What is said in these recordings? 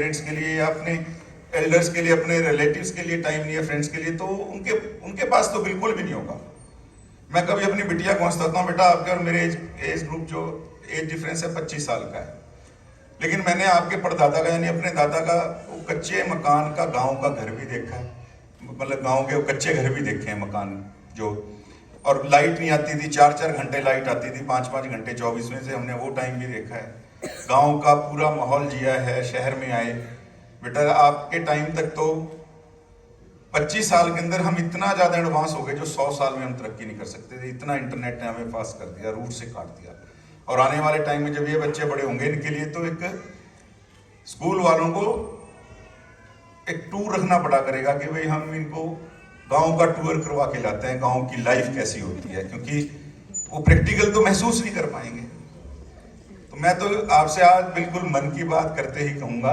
Parents के लिए या अपने एल्डर्स के लिए, अपने रिलेटिव्स के लिए टाइम नहीं है, फ्रेंड्स के लिए, तो उनके पास तो बिल्कुल भी नहीं होगा। मैं कभी अपनी बिटिया को हंसता हूँ, बेटा आपके और मेरे एज ग्रुप जो एज डिफरेंस है 25 साल का है, लेकिन मैंने आपके परदादा का यानी अपने दादा का वो कच्चे मकान का गांव का घर भी देखा है, मतलब गांव के वो कच्चे घर भी देखे हैं मकान जो, और लाइट नहीं आती थी, 4-4 घंटे लाइट आती थी, 5-5 घंटे 24 में से हमने वो टाइम भी देखा है। गांव का पूरा माहौल जिया है। शहर में आए बेटा, आपके टाइम तक तो 25 साल के अंदर हम इतना ज्यादा एडवांस हो गए जो 100 साल में हम तरक्की नहीं कर सकते थे। इतना इंटरनेट ने हमें फास्ट कर दिया, रूट से काट दिया। और आने वाले टाइम में जब ये बच्चे बड़े होंगे, इनके लिए तो एक स्कूल वालों को एक टूर रखना पड़ा करेगा कि भाई हम इनको गांव का टूर करवा के लाते हैं, गांव की लाइफ कैसी होती है, क्योंकि वो प्रैक्टिकल तो महसूस नहीं कर पाएंगे। तो मैं तो आपसे आज बिल्कुल मन की बात करते ही कहूंगा,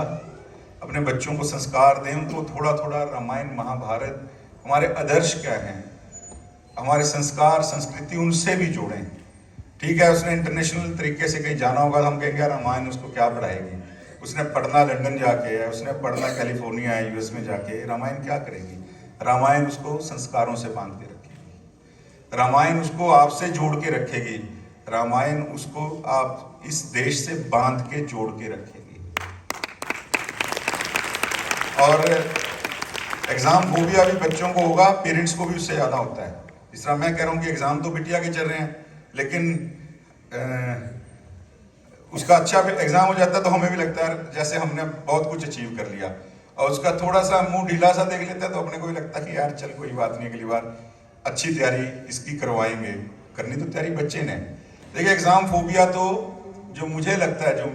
अपने बच्चों को संस्कार दें, उनको थोड़ा थोड़ा रामायण महाभारत, हमारे आदर्श क्या हैं, हमारे संस्कार संस्कृति, उनसे भी जोड़ें। ठीक है, उसने इंटरनेशनल तरीके से कहीं जाना होगा, हम कहेंगे रामायण उसको क्या पढ़ाएगी, उसने पढ़ना लंदन जाके है, उसने पढ़ना कैलिफोर्निया है, यूएस में जाके, रामायण क्या करेगी? रामायण उसको संस्कारों से बांध के रखेगी, रामायण उसको आपसे जोड़ के रखेगी, रामायण उसको आप इस देश से बांध के जोड़ के रखेगी। और एग्जाम फोबिया भी बच्चों को होगा, पेरेंट्स को भी उससे ज्यादा होता है। जिस तरह मैं कह रहा हूँ कि एग्जाम तो बिटिया के चल रहे हैं, लेकिन उसका अच्छा एग्जाम हो जाता है तो हमें भी लगता है जैसे हमने बहुत कुछ अचीव कर लिया, और उसका थोड़ा सा मुंह ढीला सा देख लेता है तो अपने को भी लगता है कि यार चल कोई बात नहीं, अगली बार अच्छी तैयारी इसकी करवाएंगे। करनी तो तैयारी बच्चे ने। देखिए, एग्जाम फोबिया तो जो मुझे लगता है, जो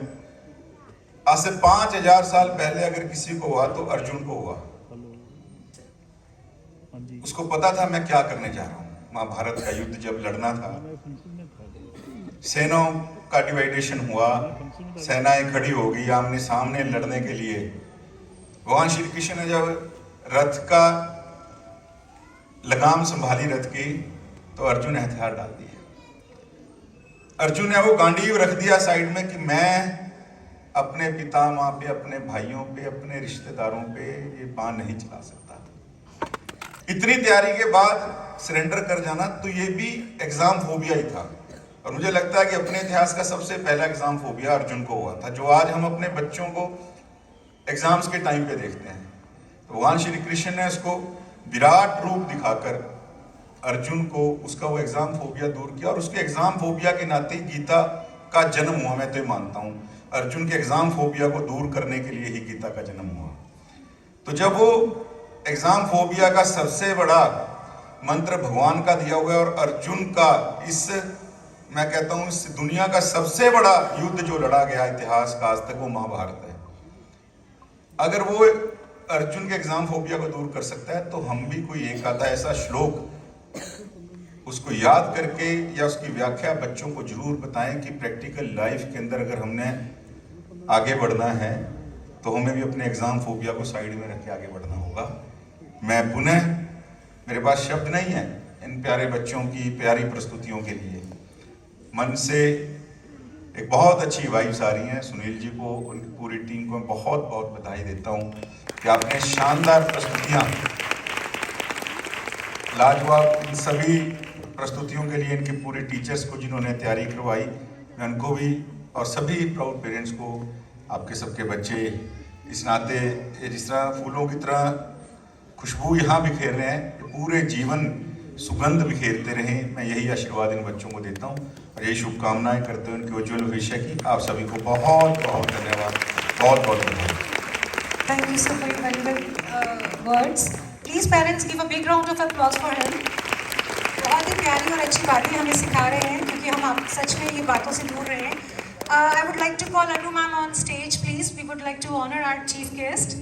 आज से 5000 साल पहले अगर किसी को हुआ तो अर्जुन को हुआ। उसको पता था मैं क्या करने जा रहा हूँ। महाभारत का युद्ध जब लड़ना था, सेनाओं का डिवाइडेशन हुआ, सेनाएं खड़ी हो गई आमने सामने लड़ने के लिए। भगवान श्री कृष्ण ने जब रथ का लगाम संभाली रथ की, तो अर्जुन ने हथियार डाल दिए। अर्जुन ने वो गांडीव रख दिया साइड में कि मैं अपने पिता माँ पे, अपने भाइयों पे, अपने रिश्तेदारों पे ये बाण नहीं चला सकता। इतनी तैयारी के बाद सरेंडर कर जाना, तो ये भी एग्जाम फोबिया ही था। और मुझे लगता है कि अपने इतिहास का सबसे पहला एग्जाम फोबिया अर्जुन को हुआ था, जो आज हम अपने बच्चों को एग्जाम्स के टाइम पे देखते हैं। तो भगवान श्री कृष्ण ने उसको विराट रूप दिखाकर अर्जुन को उसका वो एग्जाम फोबिया दूर किया, और उसके एग्जाम फोबिया के नाते गीता का जन्म हुआ। मैं तो ये मानता हूँ अर्जुन के एग्जाम फोबिया को दूर करने के लिए ही गीता का जन्म हुआ। तो जब वो एग्जाम फोबिया का सबसे बड़ा मंत्र भगवान का दिया हुआ है, और अर्जुन का इस, मैं कहता हूं इस दुनिया का सबसे बड़ा युद्ध जो लड़ा गया इतिहास का आज तक, वो महाभारत है। अगर वो अर्जुन के एग्जाम फोबिया को दूर कर सकता है, तो हम भी कोई एक आधा ऐसा श्लोक उसको याद करके या उसकी व्याख्या बच्चों को जरूर बताएं कि प्रैक्टिकल लाइफ के अंदर अगर हमने आगे बढ़ना है तो हमें भी अपने एग्जाम फोबिया को साइड में रख के आगे बढ़ना होगा। मैं पुनः, मेरे पास शब्द नहीं है इन प्यारे बच्चों की प्यारी प्रस्तुतियों के लिए। मन से एक बहुत अच्छी वाइब्स आ रही हैं। सुनील जी को, उनकी पूरी टीम को मैं बहुत बहुत बधाई देता हूं कि आपने शानदार प्रस्तुतियां, लाजवाब, इन सभी प्रस्तुतियों के लिए इनके पूरे टीचर्स को जिन्होंने तैयारी करवाई, मैं उनको भी और सभी प्राउड पेरेंट्स को, आपके सबके बच्चे इस नाते जिस तरह फूलों की तरह खुशबू यहाँ बिखेर रहे हैं, पूरे जीवन सुगंध बिखेरते रहें। मैं यही आशीर्वाद इन बच्चों को देता हूँ और यही शुभकामनाएं करते हुए उनके उज्ज्वल भविष्य की। आप सभी को बहुत बहुत धन्यवाद, बहुत बहुत धन्यवाद। Thank you so for your valuable words. Please parents give a big round of applause for him. बहुत ही प्यारी और अच्छी बातें हमें सिखा रहे हैं, क्योंकि हम आप सच में ये बातों से दूर रहे हैं। I would like to call Anu ma'am on stage, please. We would like to honor our chief guest.